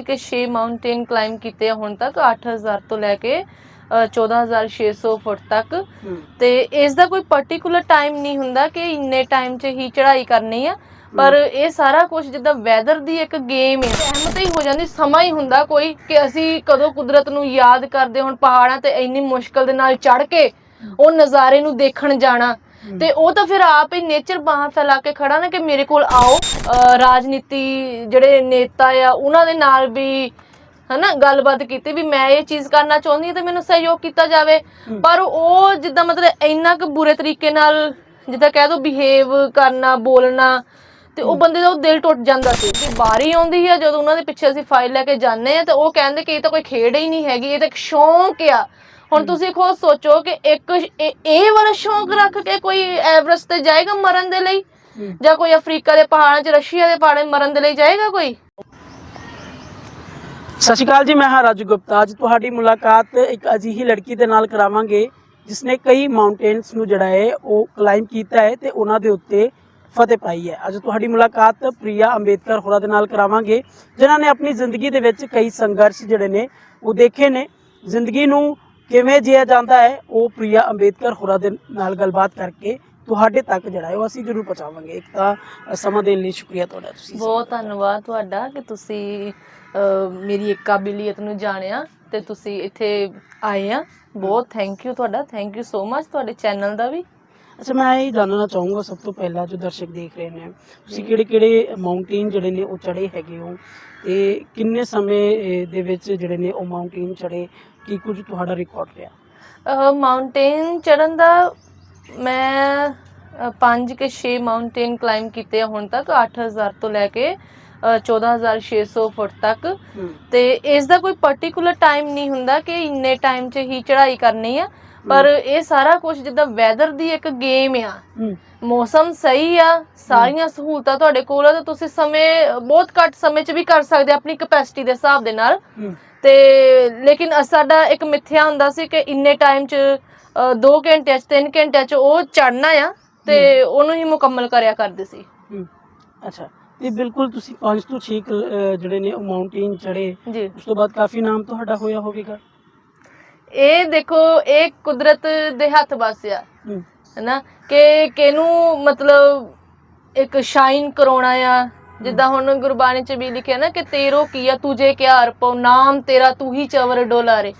के 6 mountain climb किए हुण तक 8000 तो लैके 14600 फुट तक। ते इसका कोई पर्टिकुलर टाइम नहीं हुंदा कि इन्ने टाइम च ही चढ़ाई करनी है, पर ये सारा कुछ जिद्दां वैदर दी एक गेम है, सहमत ही हो जाती, समा ही हुंदा कोई कि असी कदों कुदरत नूं याद करदे हुण पहाड़ां ते इन्नी मुश्किल दे नाल चढ़ के ਉਹ नज़ारे नूं देखण जाना ते ਉਹ ਤਾਂ ਫਿਰ ਆਪ ਹੀ ਨੇਚਰ ਬਾਹਾਂ ਫੈਲਾ ਕੇ ਖੜਾ ਨਾ ਕਿ ਮੇਰੇ ਕੋਲ ਆਓ। ਰਾਜਨੀਤੀ ਜਿਹੜੇ ਨੇਤਾ ਆ ਉਹਨਾਂ ਦੇ ਨਾਲ ਵੀ ਹਨਾ ਗੱਲਬਾਤ ਕੀਤੀ ਵੀ मैं ये चीज़ करना चाਹੁੰਦੀ ਤੇ ਮੈਨੂੰ सहयोग ਕੀਤਾ ਜਾਵੇ, ਪਰ ਉਹ ਜਿੱਦਾਂ ਮਤਲਬ ਇੰਨਾ ਕੁ ਬੁਰੇ ਤਰੀਕੇ ਨਾਲ ਜਿੱਦਾਂ ਕਹਿ ਦੋ ਬਿਹੇਵ ਕਰਨਾ ਬੋਲਣਾ ਤੇ ਉਹ ਬੰਦੇ ਦਾ ਉਹ ਦਿਲ ਟੁੱਟ ਜਾਂਦਾ ਸੀ। ਕਿ ਵਾਰੀ ਆਉਂਦੀ ਆ ਜਦੋਂ ਉਹਨਾਂ ਦੇ ਪਿੱਛੇ ਅਸੀਂ ਫਾਈਲ ਲੈ ਕੇ ਜਾਂਦੇ ਆ ਤੇ ਉਹ ਕਹਿੰਦੇ ਕਿ ਇਹ ਤਾਂ ਕੋਈ ਖੇਡ ਹੀ ਨਹੀਂ ਹੈਗੀ, ਇਹ ਤਾਂ ਇੱਕ ਸ਼ੌਂਕ ਆ। ਹੁਣ ਤੁਸੀਂ ਖੁਦ ਸੋਚੋ ਕਿ ਇੱਕ ਇਹ ਵਾਲਾ ਸ਼ੌਂਕ ਰੱਖ ਕੇ ਕੋਈ ਐਵਰੈਸਟ ਤੇ ਜਾਏਗਾ ਮਰਨ ਦੇ ਲਈ, ਜਾਂ ਕੋਈ ਅਫਰੀਕਾ ਦੇ ਪਹਾੜਾਂ 'ਚ ਰਸ਼ੀਆ ਦੇ ਪਹਾੜਾਂ 'ਚ ਮਰਨ ਦੇ ਲਈ ਜਾਏਗਾ ਕੋਈ? ਸਤਿ ਸ਼੍ਰੀ ਅਕਾਲ ਜੀ, ਮੈਂ ਹਾਂ ਰਾਜੂ ਗੁਪਤਾ। ਅੱਜ ਤੁਹਾਡੀ ਮੁਲਾਕਾਤ ਇੱਕ ਅਜਿਹੀ ਲੜਕੀ ਦੇ ਨਾਲ ਕਰਾਵਾਂਗੇ ਜਿਸਨੇ ਕਈ ਮਾਊਂਟੇਨਸ ਨੂੰ ਜਿਹੜਾ ਹੈ ਉਹ ਕਲਾਈਂਬ ਕੀਤਾ ਹੈ ਤੇ ਉਹਨਾਂ ਦੇ ਉੱਤੇ ਫਤਿਹ ਪਾਈ ਹੈ। ਅੱਜ ਤੁਹਾਡੀ ਮੁਲਾਕਾਤ ਪ੍ਰਿਆ ਅੰਬੇਦਕਰ ਹੋਰਾਂ ਦੇ ਨਾਲ ਕਰਾਵਾਂਗੇ, ਜਿਨ੍ਹਾਂ ਨੇ ਆਪਣੀ ਜ਼ਿੰਦਗੀ ਦੇ ਵਿੱਚ ਕਈ ਸੰਘਰਸ਼ ਜਿਹੜੇ ਨੇ ਉਹ ਦੇਖੇ ਨੇ। ਜ਼ਿੰਦਗੀ ਨੂੰ ਕਿਵੇਂ ਜਿਆ ਜਾਂਦਾ ਹੈ ਉਹ ਪ੍ਰਿਆ ਅੰਬੇਦਕਰ ਹੋਰਾਂ ਦੇ ਨਾਲ ਗੱਲਬਾਤ ਕਰਕੇ ਤੁਹਾਡੇ ਤੱਕ ਜਿਹੜਾ ਹੈ ਉਹ ਅਸੀਂ ਜ਼ਰੂਰ ਪਹੁੰਚਾਵਾਂਗੇ। ਇੱਕ ਤਾਂ ਸਮਾਂ ਦੇਣ ਲਈ ਸ਼ੁਕਰੀਆ ਤੁਹਾਡਾ। ਤੁਸੀਂ ਬਹੁਤ ਧੰਨਵਾਦ ਤੁਹਾਡਾ ਕਿ ਤੁਸੀਂ ਮੇਰੀ ਇੱਕ ਕਾਬਲੀਅਤ ਨੂੰ ਜਾਣਿਆ ਤੇ ਤੁਸੀਂ ਇੱਥੇ ਆਏ ਆ। ਬਹੁਤ ਥੈਂਕ ਯੂ ਤੁਹਾਡਾ, ਥੈਂਕ ਯੂ ਸੋ ਮਚ ਤੁਹਾਡੇ ਚੈਨਲ ਦਾ ਵੀ। ਅੱਛਾ, ਮੈਂ ਇਹ ਜਾਣਨਾ ਚਾਹੂੰਗਾ ਸਭ ਤੋਂ ਪਹਿਲਾਂ ਜੋ ਦਰਸ਼ਕ ਦੇਖ ਰਹੇ ਨੇ, ਤੁਸੀਂ ਕਿਹੜੇ ਮਾਊਂਟੇਨ ਜਿਹੜੇ ਨੇ ਉਹ ਚੜ੍ਹੇ ਹੈਗੇ ਹੋ ਤੇ ਕਿੰਨੇ ਸਮੇਂ ਦੇ ਵਿੱਚ ਜਿਹੜੇ ਨੇ ਉਹ ਮਾਊਂਟੇਨ ਚੜ੍ਹੇ, ਕੀ ਕੁਝ ਤੁਹਾਡਾ ਰਿਕਾਰਡ ਰਿਹਾ? ਮਾਊਂਟੇਨ ਚੜ੍ਹਨ ਦਾ ਮੈਂ 5 ਕੇ 6 ਮਾਊਂਟੇਨ ਕਲਾਈਂਬ ਕੀਤੇ ਹੁਣ ਤੱਕ 8000 ਤੋਂ ਲੈ ਕੇ 14600 ਫੁੱਟ ਤੱਕ। ਤੇ ਇਸ ਦਾ ਕੋਈ ਪਾਰਟਿਕੂਲਰ ਟਾਈਮ ਨਹੀਂ ਹੁੰਦਾ ਕਿ ਇੰਨੇ ਟਾਈਮ 'ਚ ਹੀ ਚੜ੍ਹਾਈ ਕਰਨੀ ਆ, ਪਰ ਇਹ ਸਾਰਾ ਕੁਝ ਜਿੱਦਾਂ ਵੈਦਰ ਦੀ ਇੱਕ ਗੇਮ ਆ। ਮੌਸਮ ਸਹੀ ਆ, ਸਾਰੀਆਂ ਸਹੂਲਤਾਂ ਤੁਹਾਡੇ ਕੋਲ ਆ, ਤੇ ਤੁਸੀਂ ਸਮੇਂ ਬਹੁਤ ਘੱਟ ਸਮੇਂ 'ਚ ਵੀ ਕਰ ਸਕਦੇ ਆਪਣੀ ਕਪੈਸਿਟੀ ਦੇ ਹਿਸਾਬ ਦੇ ਨਾਲ। ਤੇ ਲੇਕਿਨ ਸਾਡਾ ਇੱਕ ਮਿੱਥਿਆ ਹੁੰਦਾ ਸੀ ਕਿ ਇੰਨੇ ਟਾਈਮ 'ਚ 2 ਘੰਟਿਆਂ 'ਚ 3 ਘੰਟਿਆਂ 'ਚ ਉਹ ਚੜ੍ਹਨਾ ਆ ਤੇ ਉਹਨੂੰ ਹੀ ਮੁਕੰਮਲ ਕਰਿਆ ਕਰਦੇ ਸੀ। ਅੱਛਾ, ਤੇ ਬਿਲਕੁਲ ਤੁਸੀਂ 5 ਤੋਂ 6 ਜਿਹੜੇ ਨੇ ਉਹ ਮਾਊਂਟੇਨ ਚੜ੍ਹੇ, ਜੀ ਉਸ ਤੋਂ ਬਾਅਦ ਕਾਫੀ ਨਾਮ ਤੁਹਾਡਾ ਹੋਇਆ ਹੋਵੇਗਾ। ਇਹ ਦੇਖੋ ਇਹ ਕੁਦਰਤ ਦੇ ਹੱਥ ਵੱਸ ਆ ਹਨਾ ਕਿ ਕਿਹਨੂੰ ਮਤਲਬ ਇੱਕ ਸ਼ਾਈਨ ਕਰਾਉਣਾ ਆ। ਜਿੱਦਾਂ ਹੁਣ ਗੁਰਬਾਣੀ 'ਚ ਵੀ ਲਿਖਿਆ ਨਾ ਕਿ ਤੇਰੋ ਕੀਆ ਤੁਝੇ ਕਿਆ ਅਰਪੋ, ਨਾਮ ਤੇਰਾ ਤੂੰ ਹੀ ਚਵਰ ਡੋਲਾਰੇ।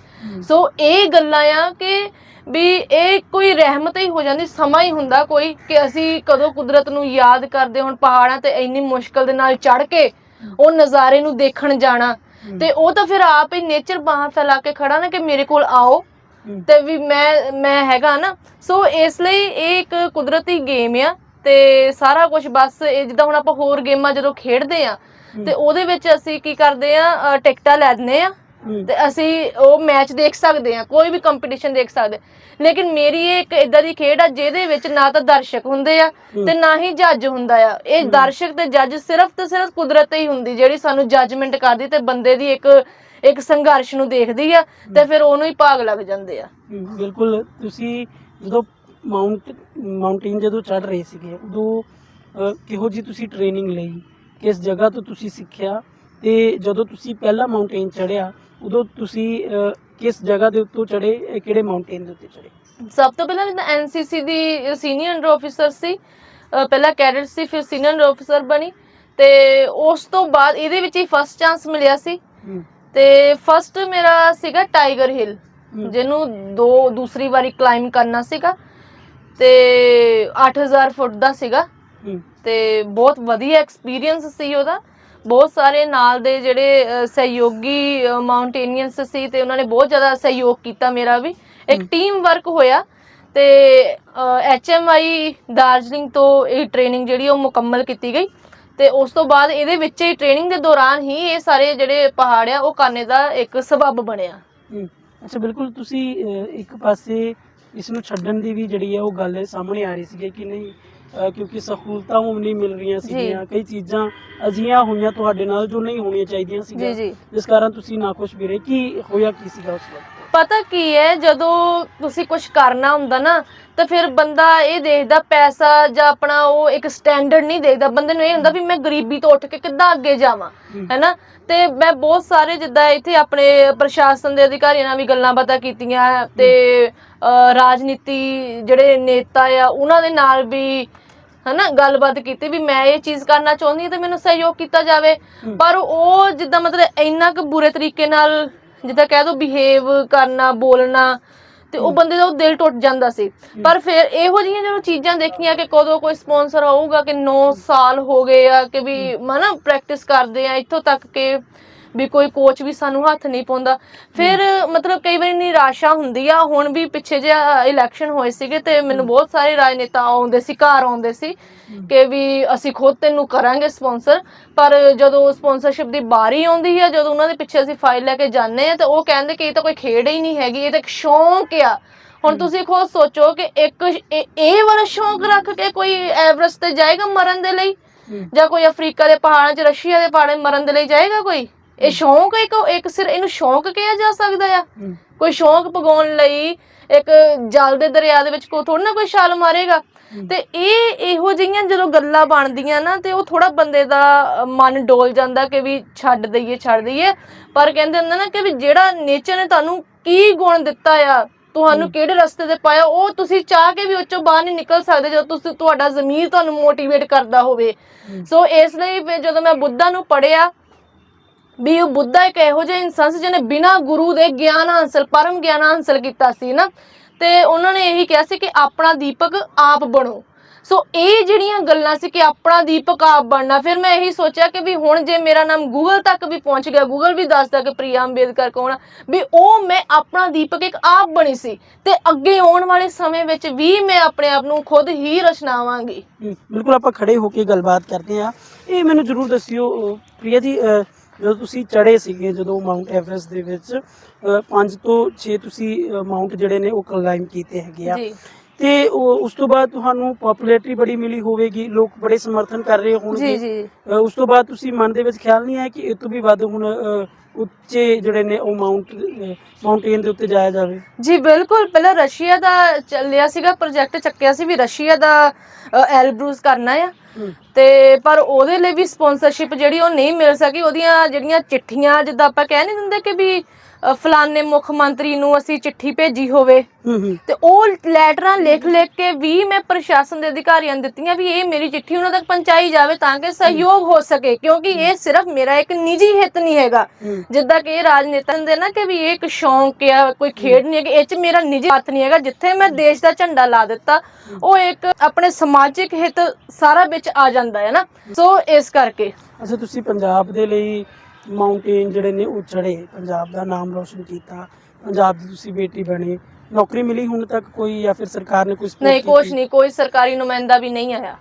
ਸੋ ਇਹ ਗੱਲਾਂ ਆ ਕਿ ਵੀ ਇਹ ਕੋਈ ਰਹਿਮਤ ਹੀ ਹੋ ਜਾਂਦੀ, ਸਮਾਂ ਹੀ ਹੁੰਦਾ ਕੋਈ ਕਿ ਅਸੀਂ ਕਦੋਂ ਕੁਦਰਤ ਨੂੰ ਯਾਦ ਕਰਦੇ ਹੁਣ ਪਹਾੜਾਂ ਤੇ ਇੰਨੀ ਮੁਸ਼ਕਿਲ ਦੇ ਨਾਲ ਚੜ੍ਹ ਕੇ ਉਹ ਨਜ਼ਾਰੇ ਨੂੰ ਦੇਖਣ ਜਾਣਾ ਤੇ ਉਹ ਤਾਂ ਫਿਰ ਆਪ ਹੀ ਨੇਚਰ ਬਾਹਾਂ ਫੈਲਾ ਕੇ ਖੜਾ ਨਾ ਕਿ ਮੇਰੇ ਕੋਲ ਆਓ ਤੇ ਵੀ ਮੈਂ ਹੈਗਾ ਨਾ। ਸੋ ਇਸ ਲਈ ਇਹ ਇੱਕ ਕੁਦਰਤੀ ਗੇਮ ਆ ਤੇ ਸਾਰਾ ਕੁਝ ਬਸ ਇਹ ਜਿੱਦਾਂ ਹੁਣ ਆਪਾਂ ਹੋਰ ਗੇਮਾਂ ਜਦੋਂ ਖੇਡਦੇ ਆ ਤੇ ਉਹਦੇ ਵਿੱਚ ਅਸੀਂ ਕੀ ਕਰਦੇ ਆ, ਟਿਕਟਾਂ ਲੈ ਦਿੰਦੇ ਆ ਤੇ ਅਸੀਂ ਉਹ ਮੈਚ ਦੇਖ ਸਕਦੇ ਆ, ਕੋਈ ਵੀ ਕੰਪੀਟੀਸ਼ਨ ਦੇਖ ਸਕਦੇ। ਲੇਕਿਨ ਮੇਰੀ ਇਹ ਇੱਕ ਇਦਾਂ ਦੀ ਖੇਡ ਆ ਜਿਹਦੇ ਵਿੱਚ ਨਾ ਤਾਂ ਦਰਸ਼ਕ ਹੁੰਦੇ ਆ ਤੇ ਨਾ ਹੀ ਜੱਜ ਹੁੰਦਾ ਆ। ਇਹ ਦਰਸ਼ਕ ਤੇ ਜੱਜ ਸਿਰਫ ਤੇ ਸਿਰਫ ਕੁਦਰਤ ਹੀ ਹੁੰਦੀ ਜਿਹੜੀ ਸਾਨੂੰ ਜੱਜਮੈਂਟ ਕਰਦੀ ਤੇ ਬੰਦੇ ਦੀ ਇੱਕ ਸੰਘਰਸ਼ ਨੂੰ ਦੇਖਦੀ ਆ ਤੇ ਫਿਰ ਉਹਨੂੰ ਹੀ ਭਾਗ ਲੱਗ ਜਾਂਦੇ ਆ। ਬਿਲਕੁਲ, ਤੁਸੀਂ ਜਦੋਂ ਮਾਊਂਟੇਨ ਜਦੋਂ ਚੜ੍ਹ ਰਹੇ ਸੀਗੇ ਉਦੋਂ ਕਿਹੋ ਜਿਹੀ ਤੁਸੀਂ ਟ੍ਰੇਨਿੰਗ ਲਈ, ਕਿਸ ਜਗ੍ਹਾ ਤੋਂ ਤੁਸੀਂ ਸਿੱਖਿਆ, ਤੇ ਜਦੋਂ ਤੁਸੀਂ ਪਹਿਲਾ ਮਾਊਂਟੇਨ ਚੜ੍ਹਿਆ ਉਦੋਂ ਤੁਸੀਂ ਕਿਸ ਜਗ੍ਹਾ ਦੇ ਉੱਤੋਂ ਚੜ੍ਹੇ, ਕਿਹੜੇ ਮਾਊਂਟੇਨ ਦੇ ਉੱਤੇ ਚੜ੍ਹੇ? ਸਭ ਤੋਂ ਪਹਿਲਾਂ ਜਿੱਦਾਂ ਐਨਸੀਸੀ ਦੀ ਸੀਨੀਅਰ ਅੰਡਰ ਆਫਿਸਰ ਸੀ, ਪਹਿਲਾਂ ਕੈਡਟ ਸੀ, ਫਿਰ ਸੀਨੀਅਰ ਅੰਡਰ ਆਫਿਸਰ ਬਣੀ ਤੇ ਉਸ ਤੋਂ ਬਾਅਦ ਇਹਦੇ ਵਿੱਚ ਹੀ ਫਸਟ ਚਾਂਸ ਮਿਲਿਆ ਸੀ। ਤੇ ਫਸਟ ਮੇਰਾ ਸੀਗਾ ਟਾਈਗਰ ਹਿੱਲ, ਜਿਹਨੂੰ ਦੂਸਰੀ ਵਾਰੀ ਕਲਾਈਮ ਕਰਨਾ ਸੀਗਾ ਤੇ 8000 ਫੁੱਟ ਦਾ ਸੀਗਾ ਤੇ ਬਹੁਤ ਵਧੀਆ ਐਕਸਪੀਰੀਅੰਸ ਸੀ ਉਹਦਾ। ਬਹੁਤ ਸਾਰੇ ਨਾਲ ਦੇ ਜਿਹੜੇ ਸਹਿਯੋਗੀ ਮਾਊਂਟੇਨੀਅਰਸ ਸੀ ਤੇ ਉਹਨਾਂ ਨੇ ਬਹੁਤ ਜ਼ਿਆਦਾ ਸਹਿਯੋਗ ਕੀਤਾ ਮੇਰਾ ਵੀ। ਇੱਕ ਟੀਮ ਵਰਕ ਹੋਇਆ ਤੇ HMI ਦਾਰਜਲਿੰਗ ਤੋਂ ਇਹ ਟ੍ਰੇਨਿੰਗ ਜਿਹੜੀ ਉਹ ਮੁਕੰਮਲ ਕੀਤੀ ਗਈ ਤੇ ਉਸ ਤੋਂ ਬਾਅਦ ਇਹਦੇ ਵਿੱਚ ਹੀ ਟ੍ਰੇਨਿੰਗ ਦੇ ਦੌਰਾਨ ਹੀ ਇਹ ਸਾਰੇ ਜਿਹੜੇ ਪਹਾੜ ਆ ਉਹ ਕਰਨੇ ਦਾ ਇੱਕ ਸਬੱਬ ਬਣਿਆ। ਅੱਛਾ, ਬਿਲਕੁਲ ਤੁਸੀਂ ਇੱਕ ਪਾਸੇ ਇਸ ਨੂੰ ਛੱਡਣ ਦੀ ਵੀ ਜਿਹੜੀ ਹੈ ਉਹ ਗੱਲ ਸਾਹਮਣੇ ਆ ਰਹੀ ਸੀ ਕਿ ਨਹੀਂ, ਕਿਉਂਕਿ ਸਹੂਲਤਾਂ ਉਹ ਨਹੀਂ ਮਿਲ ਰਹੀਆਂ ਸੀਗੀਆਂ, ਕਈ ਚੀਜ਼ਾਂ ਅਜਿਹੀਆਂ ਹੋਈਆਂ ਤੁਹਾਡੇ ਨਾਲ ਜੋ ਨਹੀਂ ਹੋਣੀਆਂ ਚਾਹੀਦੀਆਂ ਸੀਗੀਆਂ, ਜਿਸ ਕਾਰਨ ਤੁਸੀਂ ਨਾਖੁਸ਼ ਵੀ ਰਹੇ। ਕੀ ਹੋਇਆ, ਕੀ ਸੀਗਾ ਉਸ ਵਕਤ? ਪਤਾ ਕੀ ਹੈ, ਜਦੋਂ ਤੁਸੀਂ ਕੁਝ ਕਰਨਾ ਹੁੰਦਾ ਨਾ ਤਾਂ ਫਿਰ ਬੰਦਾ ਇਹ ਦੇਖਦਾ ਪੈਸਾ ਜਾਂ ਆਪਣਾ ਉਹ ਇੱਕ ਸਟੈਂਡਰਡ ਨਹੀਂ ਦੇਖਦਾ। ਬੰਦੇ ਨੂੰ ਇਹ ਹੁੰਦਾ ਵੀ ਮੈਂ ਗਰੀਬੀ ਤੋਂ ਉੱਠ ਕੇ ਕਿੱਦਾਂ ਅੱਗੇ ਜਾਵਾਂ, ਹੈਨਾ। ਤੇ ਮੈਂ ਬਹੁਤ ਸਾਰੇ ਜਿੱਦਾਂ ਇੱਥੇ ਆਪਣੇ ਪ੍ਰਸ਼ਾਸਨ ਦੇ ਅਧਿਕਾਰੀਆਂ ਨਾਲ ਵੀ ਗੱਲਾਂ ਬਾਤਾਂ ਕੀਤੀਆਂ ਤੇ ਰਾਜਨੀਤੀ ਜਿਹੜੇ ਨੇਤਾ ਆ ਉਹਨਾਂ ਦੇ ਨਾਲ ਵੀ ਹਨਾ ਗੱਲਬਾਤ ਕੀਤੀ ਵੀ ਮੈਂ ਇਹ ਚੀਜ਼ ਕਰਨਾ ਚਾਹੁੰਦੀ ਹਾਂ ਤੇ ਮੈਨੂੰ ਸਹਿਯੋਗ ਕੀਤਾ ਜਾਵੇ। ਪਰ ਉਹ ਜਿੱਦਾਂ ਮਤਲਬ ਇੰਨਾ ਕੁ ਬੁਰੇ ਤਰੀਕੇ ਨਾਲ ਜਿੱਦਾਂ ਕਹਿ ਦੋ ਬਿਹੇਵ ਕਰਨਾ, ਬੋਲਣਾ, ਤੇ ਉਹ ਬੰਦੇ ਦਾ ਉਹ ਦਿਲ ਟੁੱਟ ਜਾਂਦਾ ਸੀ। ਪਰ ਫਿਰ ਇਹੋ ਜਿਹੀਆਂ ਜਦੋਂ ਚੀਜ਼ਾਂ ਦੇਖੀਆਂ ਕਿ ਕਦੋਂ ਕੋਈ ਸਪਾਂਸਰ ਆਊਗਾ, ਕਿ 9 ਸਾਲ ਹੋ ਗਏ ਆ ਕਿ ਵੀ ਹਨਾ ਪ੍ਰੈਕਟਿਸ ਕਰਦੇ ਆ ਇੱਥੋਂ ਤੱਕ ਕਿ ਵੀ ਕੋਈ ਕੋਚ ਵੀ ਸਾਨੂੰ ਹੱਥ ਨਹੀਂ ਪਾਉਂਦਾ। ਫਿਰ ਮਤਲਬ ਕਈ ਵਾਰੀ ਨਿਰਾਸ਼ਾ ਹੁੰਦੀ ਆ। ਹੁਣ ਵੀ ਪਿੱਛੇ ਜਿਹਾ ਇਲੈਕਸ਼ਨ ਹੋਏ ਸੀਗੇ ਤੇ ਮੈਨੂੰ ਬਹੁਤ ਸਾਰੇ ਰਾਜਨੇਤਾ ਆਉਂਦੇ ਸੀ, ਘਰ ਆਉਂਦੇ ਸੀ ਕਿ ਵੀ ਅਸੀਂ ਖੁਦ ਤੈਨੂੰ ਕਰਾਂਗੇ ਸਪਾਂਸਰ। ਪਰ ਜਦੋਂ ਸਪਾਂਸਰਸ਼ਿਪ ਦੀ ਵਾਰੀ ਆਉਂਦੀ ਹੈ, ਜਦੋਂ ਉਹਨਾਂ ਦੇ ਪਿੱਛੇ ਅਸੀਂ ਫਾਈਲ ਲੈ ਕੇ ਜਾਂਦੇ ਆ ਤਾਂ ਉਹ ਕਹਿੰਦੇ ਕਿ ਇਹ ਤਾਂ ਕੋਈ ਖੇਡ ਹੀ ਨਹੀਂ ਹੈਗੀ, ਇਹ ਤਾਂ ਇੱਕ ਸ਼ੌਂਕ ਆ। ਹੁਣ ਤੁਸੀਂ ਖੁਦ ਸੋਚੋ ਕਿ ਇੱਕ ਇਹ ਵਾਲਾ ਸ਼ੌਂਕ ਰੱਖ ਕੇ ਕੋਈ ਐਵਰੈਸਟ ਤੇ ਜਾਏਗਾ ਮਰਨ ਦੇ ਲਈ, ਜਾਂ ਕੋਈ ਅਫਰੀਕਾ ਦੇ ਪਹਾੜਾਂ 'ਚ, ਰਸ਼ੀਆ ਦੇ ਪਹਾੜਾਂ 'ਚ ਮਰਨ ਦੇ ਲਈ ਜਾਏਗਾ ਕੋਈ? ਇਹ ਸ਼ੌਂਕ ਇੱਕ ਸਿਰ ਇਹਨੂੰ ਸ਼ੌਂਕ ਕਿਹਾ ਜਾ ਸਕਦਾ ਆ? ਕੋਈ ਸ਼ੌਂਕ ਪਗਾਉਣ ਲਈ ਇੱਕ ਜਲ ਦੇ ਦਰਿਆ ਦੇ ਵਿੱਚ ਕੋਈ ਥੋੜਾ ਨਾ ਕੋਈ ਛਾਲ ਮਾਰੇਗਾ। ਤੇ ਇਹੋ ਜਿਹੀਆਂ ਜਦੋਂ ਗੱਲਾਂ ਬਣਦੀਆਂ ਨਾ ਤੇ ਉਹ ਥੋੜਾ ਬੰਦੇ ਦਾ ਮਨ ਡੋਲ ਜਾਂਦਾ ਕਿ ਵੀ ਛੱਡ ਦਈਏ। ਪਰ ਕਹਿੰਦੇ ਹੁੰਦੇ ਨਾ ਕਿ ਵੀ ਜਿਹੜਾ ਨੇਚਰ ਨੇ ਤੁਹਾਨੂੰ ਕੀ ਗੁਣ ਦਿੱਤਾ ਆ, ਤੁਹਾਨੂੰ ਕਿਹੜੇ ਰਸਤੇ ਤੇ ਪਾਇਆ, ਉਹ ਤੁਸੀਂ ਚਾਹ ਕੇ ਵੀ ਉਹ ਚੋਂ ਬਾਹਰ ਨਹੀਂ ਨਿਕਲ ਸਕਦੇ ਜਦੋਂ ਤੁਹਾਡਾ ਜ਼ਮੀਰ ਤੁਹਾਨੂੰ ਮੋਟੀਵੇਟ ਕਰਦਾ ਹੋਵੇ। ਸੋ ਇਸ ਲਈ ਜਦੋਂ ਮੈਂ ਬੁੱਧਾ ਨੂੰ ਪੜ੍ਹਿਆ ਵੀ ਉਹ ਬੁੱਧਾ ਇੱਕ ਇਹੋ ਜਿਹਾ ਇਨਸਾਨ ਸੀ ਜਿਹਨੇ ਬਿਨਾਂ ਗੁਰੂ ਦੇ ਪਰਮ ਗਿਆਨ ਹਾਸਲ ਕੀਤਾ ਸੀ ਨਾ। ਤੇ ਉਹਨਾਂ ਨੇ ਇਹੀ ਕਿਹਾ ਸੀ ਕਿ ਆਪਣਾ ਦੀਪਕ ਆਪ ਬਣੋ। ਸੋ ਇਹ ਜਿਹੜੀਆਂ ਗੱਲਾਂ ਸੀ ਕਿ ਆਪਣਾ ਦੀਪਕ ਆਪ ਬਣਨਾ, ਫਿਰ ਮੈਂ ਇਹੀ ਸੋਚਿਆ ਕਿ ਵੀ ਹੁਣ ਜੇ ਮੇਰਾ ਨਾਮ ਗੂਗਲ ਤੱਕ ਵੀ ਪਹੁੰਚ ਗਿਆ, ਗੂਗਲ ਵੀ ਦੱਸਦਾ ਕਿ ਪ੍ਰਿਆ ਅੰਬੇਦਕਰ ਕੌਣ ਆ, ਵੀ ਉਹ ਮੈਂ ਆਪਣਾ ਦੀਪਕ ਇੱਕ ਆਪ ਬਣੀ ਸੀ ਤੇ ਅੱਗੇ ਆਉਣ ਵਾਲੇ ਸਮੇਂ ਵਿੱਚ ਵੀ ਮੈਂ ਆਪਣੇ ਆਪ ਨੂੰ ਖੁਦ ਹੀ ਰਚਨਾਵਾਂਗੀ। ਬਿਲਕੁਲ, ਆਪਾਂ ਖੜੇ ਹੋ ਕੇ ਗੱਲਬਾਤ ਕਰਦੇ ਹਾਂ। ਇਹ ਮੈਨੂੰ ਜ਼ਰੂਰ ਦੱਸਿਓ ਪ੍ਰਿਆ ਜੀ, ਜਦੋਂ ਤੁਸੀਂ ਚੜ੍ਹੇ ਸੀਗੇ, ਜਦੋਂ ਮਾਊਂਟ ਐਵਰੈਸਟ ਦੇ ਵਿੱਚ 5 ਤੋਂ 6 ਤੁਸੀਂ ਮਾਊਂਟ ਜਿਹੜੇ ਨੇ ਉਹ ਕਲਾਈਮ ਕੀਤੇ ਹੈਗੇ ਆ, ਤੇ ਉਸ ਤੋਂ ਬਾਅਦ ਤੁਹਾਨੂੰ ਪਪੂਲੈਰਿਟੀ ਬੜੀ ਮਿਲੀ ਹੋਵੇਗੀ, ਲੋਕ ਬੜੇ ਸਮਰਥਨ ਕਰ ਰਹੇ ਹੋਣਗੇ। ਉਸ ਤੋਂ ਬਾਅਦ ਤੁਸੀਂ ਮਨ ਦੇ ਵਿੱਚ ਖਿਆਲ ਨਹੀਂ ਆਇਆ ਕਿ ਇਹ ਤੋਂ ਵੀ ਵੱਧ ਹੁਣ ਉੱਚੇ ਜਿਹੜੇ ਨੇ ਉਹ ਮਾਊਂਟੇਨ ਦੇ ਉੱਤੇ ਜਾਇਆ ਜਾਵੇ? ਜੀ ਬਿਲਕੁਲ। ਪਹਿਲਾਂ ਰਸ਼ੀਆ ਦਾ ਚੱਲਿਆ ਸੀਗਾ ਪ੍ਰੋਜੈਕਟ, ਚੱਕਿਆ ਸੀ ਵੀ ਰਸ਼ੀਆ ਦਾ ਐਲਬਰੂਸ ਕਰਨਾ ਆ, ਤੇ ਪਰ ਉਹਦੇ ਲਈ ਵੀ ਸਪਾਂਸਰਸ਼ਿਪ ਜਿਹੜੀ ਉਹ ਨਹੀਂ ਮਿਲ ਸਕੀ। ਉਹਦੀਆਂ ਜਿਹੜੀਆਂ ਚਿੱਠੀਆਂ, ਜਿੱਦਾਂ ਆਪਾਂ ਕਹਿ ਨਹੀਂ ਦਿੰਦੇ ਕਿ ਵੀ ਫਲਾਣੇ ਮੁੱਖ ਮੰਤਰੀ ਨੂੰ ਅਸੀਂ ਚਿੱਠੀ ਭੇਜੀ ਹੋਵੇ, ਤੇ ਉਹ ਲੈਟਰਾਂ ਲਿਖ ਕੇ ਵੀ ਮੈਂ ਪ੍ਰਸ਼ਾਸਨ ਦੇ ਅਧਿਕਾਰੀਆਂ ਨੂੰ ਦਿੱਤੀਆਂ ਵੀ ਇਹ ਮੇਰੀ ਚਿੱਠੀ ਉਹਨਾਂ ਤੱਕ ਪਹੁੰਚਾਈ ਜਾਵੇ ਤਾਂ ਕਿ ਸਹਿਯੋਗ ਹੋ ਸਕੇ, ਕਿਉਂਕਿ ਇਹ ਸਿਰਫ ਮੇਰਾ ਇੱਕ ਨਿੱਜੀ ਹਿੱਤ ਨਹੀਂ ਹੈਗਾ। ਜਿੱਦਾਂ ਕਿ ਇਹ ਰਾਜਨੇਤਾ ਦੇ ਨਾ ਕਿ ਵੀ ਇਹ ਇੱਕ ਸ਼ੌਂਕ ਆ, ਕੋਈ ਖੇਡ ਨਹੀਂ ਹੈਗੀ, ਇਹ 'ਚ ਮੇਰਾ ਨਿੱਜੀ ਹੱਥ ਨਹੀਂ ਹੈਗਾ। ਜਿੱਥੇ ਮੈਂ ਦੇਸ਼ ਦਾ ਝੰਡਾ ਲਾ ਦਿੱਤਾ ਉਹ ਇੱਕ ਆਪਣੇ ਸਮਾਜਿਕ ਹਿੱਤ ਸਾਰਾ ਵਿੱਚ ਆ ਜਾਂਦਾ ਹੈ ਨਾ। ਸੋ ਇਸ ਕਰਕੇ ਅੱਛਾ, ਤੁਸੀਂ ਪੰਜਾਬ ਦੇ ਲਈ ਮਾਊਂਟੇਨ ਜਿਹੜੇ ਨੇ ਉਹ ਚੜ੍ਹੇ, ਪੰਜਾਬ ਦਾ ਨਾਮ ਰੋਸ਼ਨ ਕੀਤਾ, ਪੰਜਾਬ ਦੀ ਤੁਸੀਂ ਬੇਟੀ ਬਣੇ, ਨੌਕਰੀ ਮਿਲੀ ਹੁਣ ਤੱਕ ਕੋਈ, ਜਾਂ ਫਿਰ ਸਰਕਾਰ ਨੇ ਕੋਈ ਨਹੀਂ? ਕੁਛ ਨਹੀਂ, ਕੋਈ ਸਰਕਾਰੀ ਨੁਮਾਇੰਦਾ ਵੀ ਨਹੀਂ ਆਇਆ।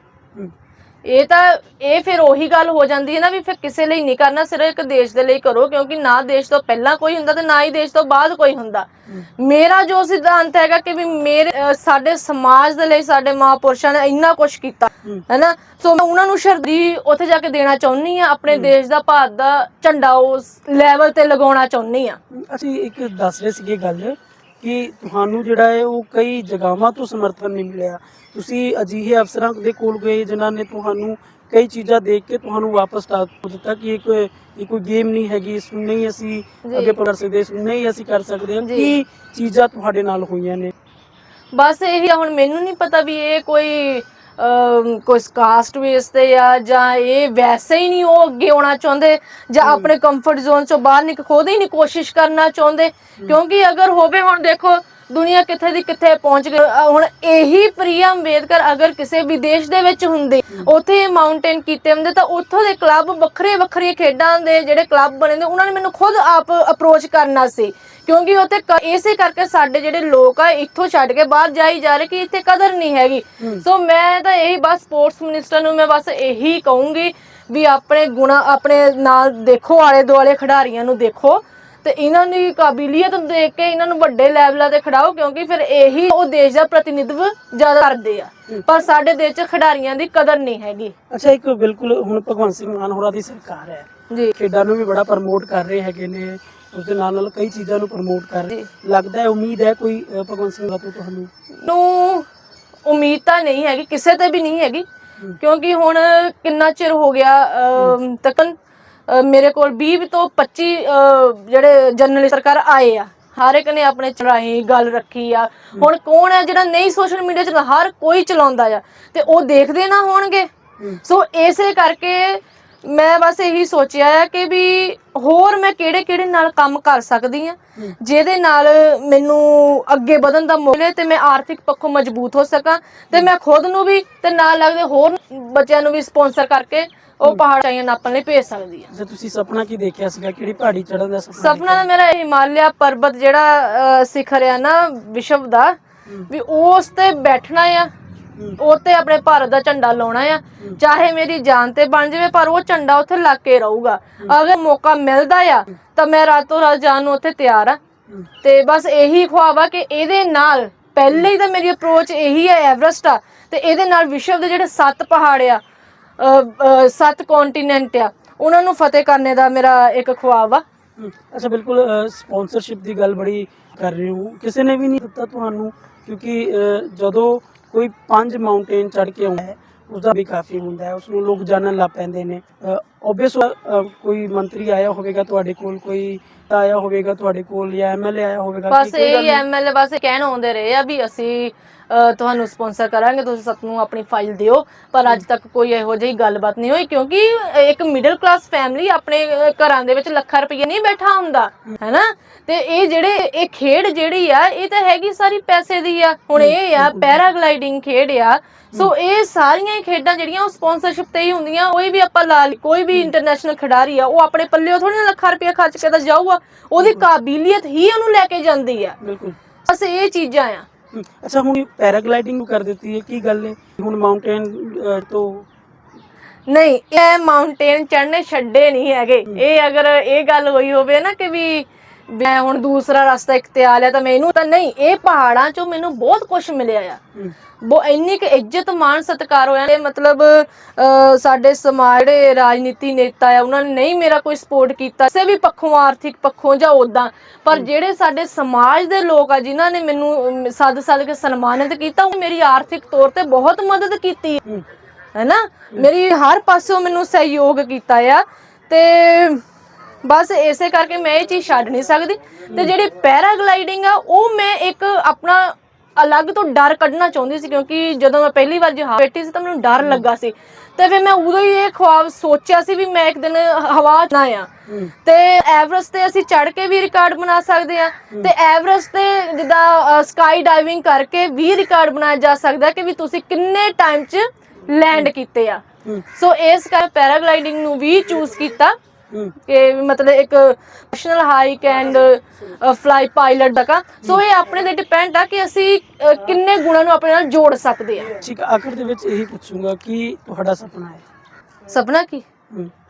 ਇਹ ਫਿਰ ਉਹੀ ਗੱਲ ਹੋ ਜਾਂਦੀ ਹੈ ਨਾ ਵੀ ਫਿਰ ਕਿਸੇ ਲਈ ਨਹੀਂ ਕਰਨਾ, ਸਿਰਫ ਇੱਕ ਦੇਸ਼ ਦੇ ਲਈ ਕਰੋ, ਕਿਉਂਕਿ ਨਾ ਦੇਸ਼ ਤੋਂ ਪਹਿਲਾਂ ਕੋਈ ਹੁੰਦਾ ਤੇ ਨਾ ਹੀ ਦੇਸ਼ ਤੋਂ ਬਾਅਦ ਕੋਈ ਹੁੰਦਾ। ਮੇਰਾ ਜੋ ਸਿਧਾਂਤ ਹੈਗਾ ਕਿ ਵੀ ਸਾਡੇ ਸਮਾਜ ਦੇ ਲਈ ਸਾਡੇ ਮਹਾਂਪੁਰਸ਼ਾਂ ਨੇ ਇੰਨਾ ਕੁਛ ਕੀਤਾ ਹੈ ਨਾ, ਸੋ ਮੈਂ ਉਹਨਾਂ ਨੂੰ ਸ਼ਰਧਾਂਜਲੀ ਉੱਥੇ ਜਾ ਕੇ ਦੇਣਾ ਚਾਹੁੰਦੀ ਹਾਂ, ਆਪਣੇ ਦੇਸ਼ ਦਾ ਭਾਰਤ ਦਾ ਝੰਡਾ ਉਸ ਲੈਵਲ ਤੇ ਲਗਾਉਣਾ ਚਾਹੁੰਦੀ ਹਾਂ। ਅਸੀਂ ਇੱਕ ਦੱਸ ਰਹੇ ਸੀਗੇ ਗੱਲ ਕਿ ਤੁਹਾਨੂੰ ਜਿਹੜਾ ਹੈ ਉਹ ਕਈ ਜਗ੍ਹਾਵਾਂ ਤੋਂ ਸਮਰਥਨ ਨਹੀਂ ਮਿਲਿਆ, ਤੁਸੀਂ ਅਜਿਹੇ ਅਫਸਰਾਂ ਦੇ ਕੋਲ ਗਏ ਜਿਨ੍ਹਾਂ ਨੇ ਤੁਹਾਨੂੰ ਕਈ ਚੀਜ਼ਾਂ ਦੇਖ ਕੇ ਤੁਹਾਨੂੰ ਵਾਪਸ ਟਾਲ ਦਿੱਤਾ ਕਿ ਇਹ ਕੋਈ ਗੇਮ ਨਹੀਂ ਹੈਗੀ, ਇਸ ਨੂੰ ਨਹੀਂ ਅਸੀਂ ਅੱਗੇ ਕਰ ਸਕਦੇ, ਇਸ ਨੂੰ ਨਹੀਂ ਅਸੀਂ ਕਰ ਸਕਦੇ। ਕੀ ਚੀਜ਼ਾਂ ਤੁਹਾਡੇ ਨਾਲ ਹੋਈਆਂ ਨੇ? ਬਸ ਇਹੀ ਹੁਣ ਮੈਨੂੰ ਨਹੀਂ ਪਤਾ ਵੀ ਇਹ ਕੋਈ ਕਾਸਟ ਬੇਸ ਤੇ ਆ ਜਾਂ ਇਹ ਵੈਸੇ ਹੀ ਨਹੀਂ ਉਹ ਅੱਗੇ ਆਉਣਾ ਚਾਹੁੰਦੇ ਜਾਂ ਆਪਣੇ ਕੰਫਰਟ ਜ਼ੋਨ ਚੋਂ ਬਾਹਰ ਖੁਦ ਹੀ ਨਹੀਂ ਕੋਸ਼ਿਸ਼ ਕਰਨਾ ਚਾਹੁੰਦੇ। ਕਿਉਂਕਿ ਅਗਰ ਹੋਵੇ, ਹੁਣ ਦੇਖੋ ਦੁਨੀਆ ਕਿੱਥੇ ਦੀ ਕਿੱਥੇ ਪਹੁੰਚ ਗਈ। ਹੁਣ ਇਹੀ ਪ੍ਰਿਆ ਅੰਬੇਦਕਰ ਅਗਰ ਕਿਸੇ ਵਿਦੇਸ਼ ਦੇ ਵਿੱਚ ਹੁੰਦੇ, ਉੱਥੇ ਮਾਊਂਟੇਨ ਕੀਤੇ ਹੁੰਦੇ, ਤਾਂ ਉੱਥੋਂ ਦੇ ਕਲੱਬ ਵੱਖਰੇ ਖੇਡਾਂ ਦੇ ਜਿਹੜੇ ਕਲੱਬ ਬਣੇ ਨੇ ਉਹਨਾਂ ਨੇ ਮੈਨੂੰ ਖੁਦ ਆਪ ਅਪਰੋਚ ਕਰਨਾ ਸੀ, ਕਿਉਂਕਿ ਉੱਥੇ ਇਸੇ ਕਰਕੇ ਸਾਡੇ ਜਿਹੜੇ ਲੋਕ ਆ ਇੱਥੋਂ ਛੱਡ ਕੇ ਬਾਹਰ ਜਾਈ ਜਾ ਰਹੇ ਕਿ ਇੱਥੇ ਕਦਰ ਨਹੀਂ ਹੈਗੀ। ਸੋ ਮੈਂ ਤਾਂ ਇਹੀ ਬਸ ਸਪੋਰਟਸ ਮਿਨਿਸਟਰ ਨੂੰ ਮੈਂ ਬਸ ਇਹੀ ਕਹੂੰਗੀ ਵੀ ਆਪਣੇ ਗੁਣਾ ਆਪਣੇ ਨਾਲ ਦੇਖੋ, ਆਲੇ ਦੁਆਲੇ ਖਿਡਾਰੀਆਂ ਨੂੰ ਦੇਖੋ ਤੇ ਇਹਨਾਂ ਦੀ ਕਾਬਲੀਅਤ ਦੇਖ ਕੇ ਇਹਨਾਂ ਨੂੰ ਵੱਡੇ ਲੈਵਲਾਂ ਤੇ ਖਿਡਾਓ, ਕਿਉਂਕਿ ਫਿਰ ਇਹੀ ਉਹ ਦੇਸ਼ ਦਾ ਪ੍ਰਤੀਨਿਧਵ ਜ਼ਿਆਦਾ ਕਰਦੇ ਆ। ਪਰ ਸਾਡੇ ਦੇਸ਼ 'ਚ ਖਿਡਾਰੀਆਂ ਦੀ ਕਦਰ ਨਹੀਂ ਹੈਗੀ। ਅੱਛਾ, ਇੱਕ ਬਿਲਕੁਲ ਹੁਣ ਭਗਵੰਤ ਸਿੰਘ ਮਾਨ ਹੋਰਾਂ ਦੀ ਸਰਕਾਰ ਹੈ ਜੀ, ਖੇਡਾਂ ਨੂੰ ਵੀ ਬੜਾ ਪ੍ਰਮੋਟ ਕਰ ਰਹੇ ਹੈਗੇ ਨੇ, ਉਸ ਦੇ ਨਾਲ ਕਈ ਚੀਜ਼ਾਂ ਨੂੰ ਪ੍ਰਮੋਟ ਕਰ ਰਹੇ। ਲੱਗਦਾ ਹੈ, ਉਮੀਦ ਹੈ ਕੋਈ ਭਗਵੰਤ ਸਿੰਘ ਮਾਨ ਤੋਂ ਤੁਹਾਨੂੰ? ਨੂੰ ਉਮੀਦ ਤਾਂ ਨਹੀਂ ਹੈਗੀ, ਕਿਸੇ ਤੇ ਵੀ ਨਹੀਂ ਹੈਗੀ, ਕਿਉਂਕਿ ਹੁਣ ਕਿੰਨਾ ਚਿਰ ਹੋ ਗਿਆ ਤੱਕਨ ਮੇਰੇ ਕੋਲ 20 ਤੋਂ 25 ਜਿਹੜੇ ਜਰਨਲਿਸਟ ਸਰਕਾਰ ਆਏ ਆ, ਹਰ ਇੱਕ ਨੇ ਆਪਣੇ ਚਰਾਹੀ ਗੱਲ ਰੱਖੀ ਆ। ਹੁਣ ਕੌਣ ਹੈ ਜਿਹੜਾ ਨਹੀਂ ਸੋਸ਼ਲ ਮੀਡੀਆ ਚ ਹਰ ਕੋਈ ਚਲਾਉਂਦਾ ਆ, ਤੇ ਉਹ ਦੇਖਦੇ ਨਾ ਹੋਣਗੇ। ਸੋ ਇਸੇ ਕਰਕੇ ਮੈਂ ਬਸ ਇਹੀ ਸੋਚਿਆ ਹੈ ਕਿ ਵੀ ਹੋਰ ਮੈਂ ਕਿਹੜੇ ਨਾਲ ਕੰਮ ਕਰ ਸਕਦੀ ਆ ਜਿਹਦੇ ਨਾਲ ਮੈਨੂੰ ਅੱਗੇ ਵਧਣ ਦਾ ਮੌਕਾ ਮਿਲੇ ਤੇ ਮੈਂ ਆਰਥਿਕ ਪੱਖੋਂ ਮਜ਼ਬੂਤ ਹੋ ਸਕਾਂ, ਤੇ ਮੈਂ ਖੁਦ ਨੂੰ ਵੀ ਤੇ ਨਾਲ ਲੱਗਦੇ ਹੋਰ ਬੱਚਿਆਂ ਨੂੰ ਵੀ ਸਪਾਂਸਰ ਕਰਕੇ ਉਹ ਪਹਾੜਾਂ ਨਾਪਣ ਲਈ ਭੇਜ ਸਕਦੀ ਆ। ਜੇ ਤੁਸੀਂ ਸੁਪਨਾ ਕੀ ਦੇਖਿਆ ਸੀਗਾ, ਕਿਹੜੀ ਪਹਾੜੀ ਚੜ੍ਹਨ ਦਾ ਸੁਪਨਾ ਤਾਂ ਮੇਰਾ ਹਿਮਾਲਿਆ ਪਰਬਤ ਜਿਹੜਾ ਸਿਖਰ ਆ ਨਾ ਵਿਸ਼ਵ ਦਾ, ਵੀ ਉਸ ਤੇ ਬੈਠਣਾ ਆ, ਉਹ ਤੇ ਆਪਣੇ ਭਾਰਤ ਦਾ ਝੰਡਾ ਲਾਉਣਾ ਆ, ਚਾਹੇ ਮੇਰੀ ਜਾਨ ਤੇ ਬਣ ਜਾਵੇ, ਪਰ ਉਹ ਝੰਡਾ ਉੱਥੇ ਲੱਗ ਕੇ ਰਹੂਗਾ। ਅਗਰ ਮੌਕਾ ਮਿਲਦਾ ਆ ਤਾਂ ਮੈਂ ਰਾਤੋਂ ਰਾਤ ਜਾਣ ਨੂੰ ਉੱਥੇ ਤਿਆਰ ਆ। ਤੇ ਬਸ ਇਹੀ ਖੁਆਬ ਆ ਕਿ ਇਹਦੇ ਨਾਲ ਪਹਿਲੇ ਹੀ ਤਾਂ ਮੇਰੀ ਅਪਰੋਚ ਇਹੀ ਹੈ ਐਵਰੈਸਟ ਆ, ਤੇ ਇਹਦੇ ਨਾਲ ਵਿਸ਼ਵ ਦੇ ਜਿਹੜੇ 7 ਪਹਾੜ ਆ, 7 ਕੰਟੀਨੈਂਟ ਆ, ਉਹਨਾਂ ਨੂੰ ਫਤਿਹ ਕਰਨੇ ਦਾ ਮੇਰਾ ਇੱਕ ਖੁਆਬ ਆ। ਅੱਛਾ, ਬਿਲਕੁਲ ਸਪਾਂਸਰਸ਼ਿਪ ਦੀ ਗੱਲ ਬੜੀ ਕਰ ਰਹੇ ਹੋ, ਕਿਸੇ ਨੇ ਵੀ ਨਹੀਂ ਦਿੱਤਾ ਤੁਹਾਨੂੰ? ਕਿਉਂਕਿ ਜਦੋਂ ਕੋਈ 5 ਮਾਊਂਟੇਨ ਚੜ੍ਹ ਕੇ ਆਉਂਦਾ ਹੈ उसका भी काफ़ी ਹੁੰਦਾ ਹੈ, ਉਸਨੂੰ ਲੋਕ ਜਾਣਨ ਲੱਗ ਪੈਂਦੇ ਨੇ। ਓਬਵੀਅਸ ਕੋਈ ਮੰਤਰੀ ਆਇਆ ਹੋਵੇਗਾ ਤੁਹਾਡੇ ਕੋਲ, ਕੋਈ ਆਇਆ ਹੋਵੇਗਾ ਤੁਹਾਡੇ ਕੋਲ, ਜਾਂ ਐਮਐਲਏ ਆਇਆ ਹੋਵੇਗਾ? ਬਸ ਇਹ ਐਮਐਲਏ ਬਸ ਕਹਿਣ ਆਉਂਦੇ ਰਹੇ ਆ ਵੀ ਅਸੀਂ ਤੁਹਾਨੂੰ ਸਪਾਂਸਰ ਕਰਾਂਗੇ, ਤੁਸੀਂ ਸਾਨੂੰ ਆਪਣੀ ਫਾਈਲ ਦਿਓ, ਪਰ ਅੱਜ ਤੱਕ ਕੋਈ ਇਹੋ ਜਿਹੀ ਗੱਲਬਾਤ ਨਹੀਂ ਹੋਈ, ਕਿਉਂਕਿ ਇੱਕ ਮਿਡਲ ਕਲਾਸ ਫੈਮਿਲੀ ਆਪਣੇ ਘਰਾਂ ਦੇ ਵਿੱਚ ਲੱਖਾਂ ਰੁਪਏ ਨਹੀਂ ਬੈਠਾ ਹੁੰਦਾ ਹੈਨਾ। ਤੇ ਇਹ ਖੇਡ ਜਿਹੜੀ ਆ ਇਹ ਤਾਂ ਹੈਗੀ ਸਾਰੀ ਪੈਸੇ ਦੀ ਆ। ਹੁਣ ਇਹ ਆ ਪੈਰਾਗਲਾਈਡਿੰਗ ਖੇਡ ਆ, ਸੋ ਇਹ ਸਾਰੀਆਂ ਹੀ ਖੇਡਾਂ ਜਿਹੜੀਆਂ ਉਹ ਸਪਾਂਸਰਸ਼ਿਪ ਤੇ ਹੀ ਹੁੰਦੀਆਂ। ਕੋਈ ਵੀ ਆਪਾਂ ਕੋਈ ਵੀ ਇੰਟਰਨੈਸ਼ਨਲ ਖਿਡਾਰੀ ਆ, ਉਹ ਆਪਣੇ ਪੱਲਿਓ ਥੋੜੀ ਲੱਖਾਂ ਰੁਪਏ ਖਰਚ ਕੇ ਤਾਂ ਜਾਊਗਾ, ਉਹਦੀ ਕਾਬਲੀਅਤ ਹੀ ਉਹਨੂੰ ਲੈ ਕੇ ਜਾਂਦੀ ਆ। ਬਿਲਕੁਲ, ਬਸ ਇਹ ਚੀਜ਼ਾਂ ਆ। ਅੱਛਾ, ਹੁਣ ਪੈਰਾਗਲਾਈਡਿੰਗ ਕਰ ਦਿੱਤੀ ਹੈ, ਕੀ ਗੱਲ ਹੈ? ਹੁਣ ਮਾਊਂਟੇਨ ਤੋਂ ਨਹੀਂ, ਇਹ ਮਾਊਂਟੇਨ ਚੜ੍ਹਨੇ ਛੱਡੇ ਨਹੀਂ ਹੈਗੇ। ਇਹ ਅਗਰ ਇਹ ਗੱਲ ਹੋਈ ਹੋਵੇ ਨਾ ਕਿ ਵੀ ਮੈਂ ਹੁਣ ਦੂਸਰਾ ਰਸਤਾ ਇਖਤਿਆਰ ਲਿਆ ਤਾਂ ਮੈਨੂੰ ਤਾਂ ਨਹੀਂ, ਇਹ ਪਹਾੜਾਂ ਚੋਂ ਮੈਨੂੰ ਬਹੁਤ ਕੁਝ ਮਿਲਿਆ ਆ। ਇੰਨੀ ਕੁ ਇੱਜ਼ਤ ਮਾਣ ਸਤਿਕਾਰ ਹੋਇਆ, ਮਤਲਬ ਸਾਡੇ ਸਮਾਜ ਦੇ ਰਾਜਨੀਤੀ ਨੇਤਾ ਆ ਉਹਨਾਂ ਨੇ ਨਹੀਂ ਮੇਰਾ ਕੋਈ ਸਪੋਰਟ ਕੀਤਾ ਕਿਸੇ ਵੀ ਪੱਖੋਂ, ਆਰਥਿਕ ਪੱਖੋਂ ਜਾਂ ਉਦਾਂ, ਪਰ ਜਿਹੜੇ ਸਾਡੇ ਸਮਾਜ ਦੇ ਲੋਕ ਆ ਜਿਨ੍ਹਾਂ ਨੇ ਮੈਨੂੰ ਸੱਦ ਕੇ ਸਨਮਾਨਿਤ ਕੀਤਾ, ਉਹ ਮੇਰੀ ਆਰਥਿਕ ਤੌਰ ਤੇ ਬਹੁਤ ਮਦਦ ਕੀਤੀ ਹੈ ਨਾ, ਮੇਰੀ ਹਰ ਪਾਸੋਂ ਮੈਨੂੰ ਸਹਿਯੋਗ ਕੀਤਾ ਆ। ਤੇ ਬਸ ਇਸੇ ਕਰਕੇ ਮੈਂ ਇਹ ਚੀਜ਼ ਛੱਡ ਨਹੀਂ ਸਕਦੀ। ਤੇ ਜਿਹੜੀ ਪੈਰਾਗਲਾਈਡਿੰਗ ਆ ਉਹ ਮੈਂ ਇੱਕ ਆਪਣਾ ਅਲੱਗ ਤੋਂ ਡਰ ਕੱਢਣਾ ਚਾਹੁੰਦੀ ਸੀ, ਕਿਉਂਕਿ ਜਦੋਂ ਮੈਂ ਪਹਿਲੀ ਵਾਰ ਜਹਾਜ਼ ਬੈਠੀ ਸੀ ਤਾਂ ਮੈਨੂੰ ਡਰ ਲੱਗਾ ਸੀ, ਤੇ ਫਿਰ ਮੈਂ ਉਦੋਂ ਹੀ ਇਹ ਖੁਆਬ ਸੋਚਿਆ ਸੀ ਵੀ ਮੈਂ ਇੱਕ ਦਿਨ ਹਵਾ 'ਚ ਨਾ ਆ, ਤੇ ਐਵਰੈਸਟ ਤੇ ਅਸੀਂ ਚੜ੍ਹ ਕੇ ਵੀ ਰਿਕਾਰਡ ਬਣਾ ਸਕਦੇ ਆ, ਤੇ ਐਵਰੈਸਟ ਤੇ ਜਿੱਦਾਂ ਸਕਾਈ ਡਾਈਵਿੰਗ ਕਰਕੇ ਵੀ ਰਿਕਾਰਡ ਬਣਾਇਆ ਜਾ ਸਕਦਾ ਕਿ ਵੀ ਤੁਸੀਂ ਕਿੰਨੇ ਟਾਈਮ 'ਚ ਲੈਂਡ ਕੀਤੇ ਆ। ਸੋ ਇਸ ਕਰਕੇ ਪੈਰਾਗਲਾਈਡਿੰਗ ਨੂੰ ਵੀ ਚੂਜ਼ ਕੀਤਾ ਕਿ ਮਤਲਬ ਇੱਕ national hike and fly pilot ਦਾ। ਸੋ ਇਹ ਆਪਣੇ ਤੇ ਡਿਪੈਂਡ ਆ ਕਿ ਅਸੀਂ ਕਿੰਨੇ ਗੁਣਾਂ ਨੂੰ ਆਪਣੇ ਨਾਲ ਜੋੜ ਸਕਦੇ ਆ। ਠੀਕ, ਆਖਰ ਦੇ ਵਿੱਚ ਇਹੀ ਪੁੱਛੂੰਗਾ ਕਿ ਤੁਹਾਡਾ ਸੁਪਨਾ ਹੈ? ਸੁਪਨਾ ਕੀ?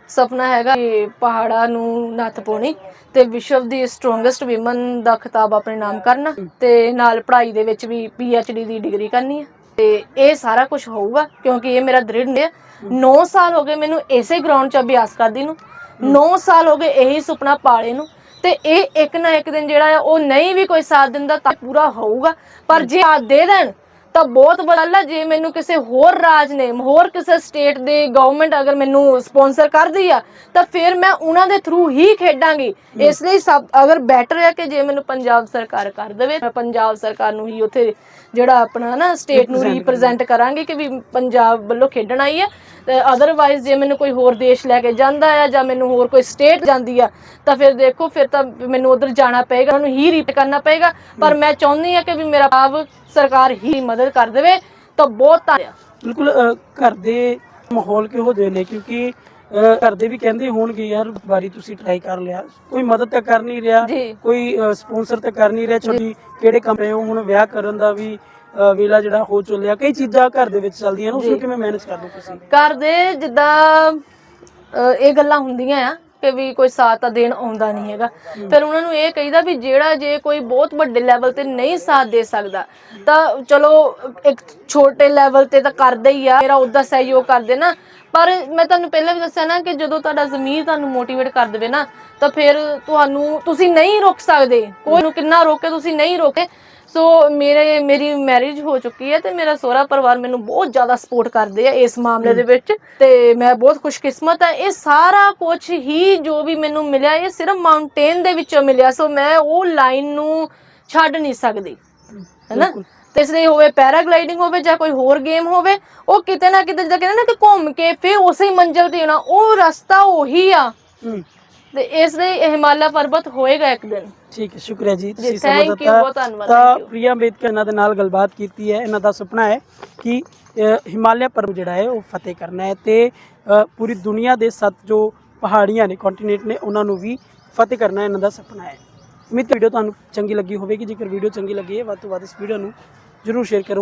ਸੁਪਨਾ ਹੈਗਾ ਕਿ ਪਹਾੜਾਂ ਨੂੰ ਨੱਥ ਪਾਉਣੀ ਤੇ ਵਿਸ਼ਵ ਦੀ ਸਟਰੋਂਗੈਸਟ ਵਿਮਨ ਦਾ ਖਿਤਾਬ ਆਪਣੇ ਨਾਮ ਕਰਨਾ, ਤੇ ਨਾਲ ਪੜ੍ਹਾਈ ਦੇ ਵਿੱਚ ਵੀ PhD ਦੀ ਡਿਗਰੀ ਕਰਨੀ ਹੈ। ਤੇ ਇਹ ਸਾਰਾ ਕੁਝ ਹੋਊਗਾ ਕਿਉਂਕਿ ਇਹ ਮੇਰਾ ਦ੍ਰਿੜ ਹੈ। 9 ਸਾਲ ਹੋ ਗਏ ਮੈਨੂੰ ਇਸੇ ਗਰਾਊਂਡ 'ਚ ਅਭਿਆਸ ਕਰਦੀ ਨੂੰ, 9 ਸਾਲ ਹੋ ਗਏ ਇਹੀ ਸੁਪਨਾ ਪਾਲੇ ਨੂੰ, ਤੇ ਇਹ ਇੱਕ ਨਾ ਇੱਕ ਦਿਨ ਜਿਹੜਾ ਆ ਉਹ ਨਹੀਂ ਵੀ ਕੋਈ ਸਾਥ ਦਿੰਦਾ ਤਾਂ ਪੂਰਾ ਹੋਊਗਾ। ਪਰ ਜੇ ਆ ਦੇ ਦੇਣ ਤਾਂ ਬਹੁਤ ਬੜਾ, ਜੇ ਮੈਨੂੰ ਕਿਸੇ ਹੋਰ ਰਾਜ ਨੇ, ਹੋਰ ਕਿਸੇ ਸਟੇਟ ਦੇ ਗਵਰਨਮੈਂਟ ਅਗਰ ਮੈਨੂੰ ਸਪਾਂਸਰ ਕਰਦੀ ਆ ਤਾਂ ਫਿਰ ਮੈਂ ਉਹਨਾਂ ਦੇ ਥਰੂ ਹੀ ਖੇਡਾਂਗੀ। ਇਸ ਲਈ ਅਗਰ ਬੈਟਰ ਹੈ ਕਿ ਜੇ ਮੈਨੂੰ ਪੰਜਾਬ ਸਰਕਾਰ ਕਰ ਦੇਵੇ, ਮੈਂ ਪੰਜਾਬ ਸਰਕਾਰ ਨੂੰ ਹੀ ਉੱਥੇ ਜਿਹੜਾ ਆਪਣਾ ਨਾ ਸਟੇਟ ਨੂੰ ਰਿਪਰੈਜ਼ੈਂਟ ਕਰਾਂਗੀ ਕਿ ਵੀ ਪੰਜਾਬ ਵੱਲੋਂ ਖੇਡਣ ਆਈ ਹੈ। ਤੇ ਅਦਰਵਾਈਜ਼ ਜੇ ਮੈਨੂੰ ਕੋਈ ਹੋਰ ਦੇਸ਼ ਲੈ ਕੇ ਜਾਂਦਾ ਆ ਜਾਂ ਮੈਨੂੰ ਹੋਰ ਕੋਈ ਸਟੇਟ ਜਾਂਦੀ ਆ ਤਾਂ ਫਿਰ ਦੇਖੋ, ਫਿਰ ਤਾਂ ਮੈਨੂੰ ਉਧਰ ਜਾਣਾ ਪਏਗਾ, ਉਹਨੂੰ ਹੀ ਰੀਪ ਕਰਨਾ ਪਏਗਾ। ਪਰ ਮੈਂ ਚਾਹੁੰਦੀ ਹਾਂ ਕਿ ਵੀ ਮੇਰਾ ਪੰਜਾਬ ਸਰਕਾਰ ਹੀ ਮਦਦ ਕਰ ਦੇਵੇ ਤਾਂ ਬਹੁਤ ਧੰਨਵਾਦ। ਬਿਲਕੁਲ, ਘਰ ਦੇ ਮਾਹੌਲ ਕਿਹੋ ਜਿਹੇ ਨੇ? ਕਿਉਂਕਿ ਘਰ ਦੇ ਵੀ ਕਹਿੰਦੇ ਹੋਣਗੇ ਯਾਰ ਵਾਰੀ ਤੁਸੀਂ ਟਰਾਈ ਕਰ ਲਿਆ, ਕੋਈ ਮਦਦ ਤਾਂ ਕਰ ਨਹੀਂ ਰਿਹਾ, ਕੋਈ ਸਪਾਂਸਰ ਤਾਂ ਕਰ ਨਹੀਂ ਰਿਹਾ, ਛੋਟੀ ਕਿਹੜੇ ਕੰਮ ਰਹੇ ਹੋ, ਹੁਣ ਵਿਆਹ ਕਰਨ ਦਾ ਵੀ ਵੇਲਾ ਜਿਹੜਾ ਹੋ ਚੱਲਿਆ, ਕਈ ਚੀਜ਼ਾਂ ਘਰ ਦੇ ਵਿੱਚ ਚੱਲਦੀਆਂ ਨੇ, ਉਸਨੂੰ ਕਿਵੇਂ ਮੈਨੇਜ ਕਰਦੇ ਤੁਸੀਂ? ਘਰ ਦੇ ਜਿੱਦਾਂ ਇਹ ਗੱਲਾਂ ਹੁੰਦੀਆਂ ਆ ਕਿ ਵੀ ਕੋਈ ਸਾਥ ਤਾਂ ਦੇਣ ਆਉਂਦਾ ਨਹੀਂ ਹੈਗਾ, ਫਿਰ ਉਹਨਾਂ ਨੂੰ ਇਹ ਕਹੀਦਾ ਵੀ ਜਿਹੜਾ ਜੇ ਕੋਈ ਬਹੁਤ ਵੱਡੇ ਲੈਵਲ ਤੇ ਨਹੀਂ ਸਾਥ ਦੇ ਸਕਦਾ ਤਾਂ ਚਲੋ ਇੱਕ ਛੋਟੇ ਲੈਵਲ ਤੇ ਤਾਂ ਕਰਦੇ ਹੀ ਆ, ਮੇਰਾ ਉਹਦਾ ਸਹਿਯੋਗ ਕਰਦੇ ਨਾ, ਪਰ ਮੈਂ ਤੁਹਾਨੂੰ ਪਹਿਲਾਂ ਵੀ ਦੱਸਿਆ ਨਾ ਕਿ ਜਦੋਂ ਤੁਹਾਡਾ ਜ਼ਮੀਰ ਤੁਹਾਨੂੰ ਮੋਟੀਵੇਟ ਕਰ ਦੇਵੇ ਨਾ ਤਾਂ ਫਿਰ ਤੁਸੀਂ ਨਹੀਂ ਰੋਕ ਸਕਦੇ, ਕੋਈ ਨੂੰ ਕਿੰਨਾ ਰੋਕੇ ਤੁਸੀਂ ਨਹੀਂ ਰੋਕੇ। ਸੋ ਮੇਰੀ ਮੈਰਿਜ ਹੋ ਚੁੱਕੀ ਹੈ ਤੇ ਮੇਰਾ ਸਹੁਰਾ ਪਰਿਵਾਰ ਮੈਨੂੰ ਬਹੁਤ ਜ਼ਿਆਦਾ ਸਪੋਰਟ ਕਰਦੇ ਆ ਇਸ ਮਾਮਲੇ ਦੇ ਵਿੱਚ, ਤੇ ਮੈਂ ਬਹੁਤ ਖੁਸ਼ਕਿਸਮਤ ਆ। ਇਹ ਸਾਰਾ ਕੁਝ ਹੀ ਜੋ ਵੀ ਮੈਨੂੰ ਮਿਲਿਆ ਇਹ ਸਿਰਫ ਮਾਊਂਟੇਨ ਦੇ ਵਿੱਚੋਂ ਮਿਲਿਆ। ਸੋ ਮੈਂ ਉਹ ਲਾਈਨ ਨੂੰ ਛੱਡ ਨਹੀਂ ਸਕਦੀ, ਹੈਨਾ। ਤੇ ਇਸ ਲਈ ਹੋਵੇ ਪੈਰਾਗਲਾਈਡਿੰਗ ਹੋਵੇ ਜਾਂ ਕੋਈ ਹੋਰ ਗੇਮ ਹੋਵੇ, ਉਹ ਕਿਤੇ ਨਾ ਕਿਤੇ ਜਿੱਦਾਂ ਕਹਿੰਦੇ ਨਾ ਕਿ ਘੁੰਮ ਕੇ ਫਿਰ ਉਸੇ ਮੰਜ਼ਿਲ ਤੇ ਆਉਣਾ, ਉਹ ਰਸਤਾ ਉਹੀ ਆ। ਤੇ ਇਸ ਲਈ ਹਿਮਾਲਿਆ ਪਰਬਤ ਹੋਏਗਾ ਇੱਕ ਦਿਨ। ਠੀਕ ਹੈ, ਸ਼ੁਕਰੀਆ ਜੀ, ਤੁਸੀਂ ਥੈਂਕ ਸਮਾਂ ਯੂ, ਬਹੁਤ ਦਿੱਤਾ। ਧੰਨਵਾਦ। ਤਾਂ ਪ੍ਰਿਆ ਅੰਬੇਦਕਰ ਇਹਨਾਂ ਦੇ ਨਾਲ ਗੱਲਬਾਤ ਕੀਤੀ ਹੈ। ਇਹਨਾਂ ਦਾ ਸੁਪਨਾ ਹੈ ਕਿ ਹਿਮਾਲਿਆ ਪਰਬਤ ਜਿਹੜਾ ਹੈ ਉਹ ਫਤਿਹ ਕਰਨਾ ਹੈ ਤੇ ਪੂਰੀ ਦੁਨੀਆ ਦੇ 7 ਜੋ ਪਹਾੜੀਆਂ ਨੇ, ਕੰਟੀਨੈਂਟ ਨੇ, ਉਹਨਾਂ ਨੂੰ ਵੀ ਫਤਿਹ ਕਰਨਾ ਇਹਨਾਂ ਦਾ ਸੁਪਨਾ ਹੈ। ਉਮੀਦ ਵੀਡੀਓ ਤੁਹਾਨੂੰ ਚੰਗੀ ਲੱਗੀ ਹੋਵੇਗੀ। ਜੇਕਰ ਵੀਡੀਓ ਚੰਗੀ ਲੱਗੀ ਹੈ ਵੱਧ ਤੋਂ ਵੱਧ ਇਸ ਵੀਡੀਓ ਨੂੰ ਜ਼ਰੂਰ ਸ਼ੇਅਰ ਕਰੋ।